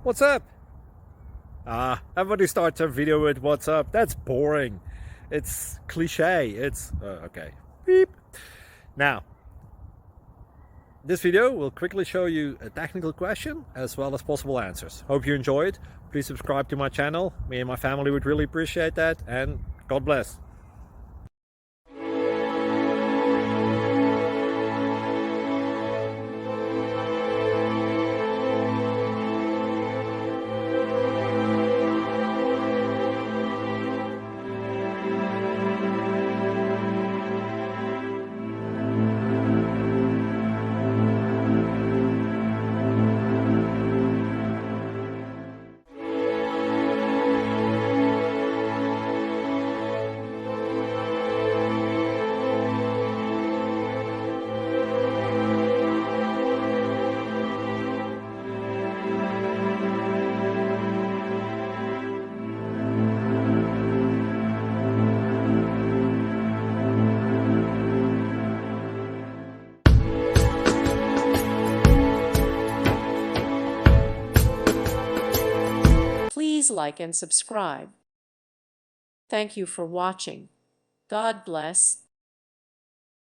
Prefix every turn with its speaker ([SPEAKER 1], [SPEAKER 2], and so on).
[SPEAKER 1] What's up? Everybody starts a video with what's up. That's boring. It's cliche. It's okay. Beep. Now, this video will quickly show you a technical question as well as possible answers. Hope you enjoy it. Please subscribe to my channel. Me and my family would really appreciate that, and God bless.
[SPEAKER 2] Please like and subscribe. Thank you for watching. God bless.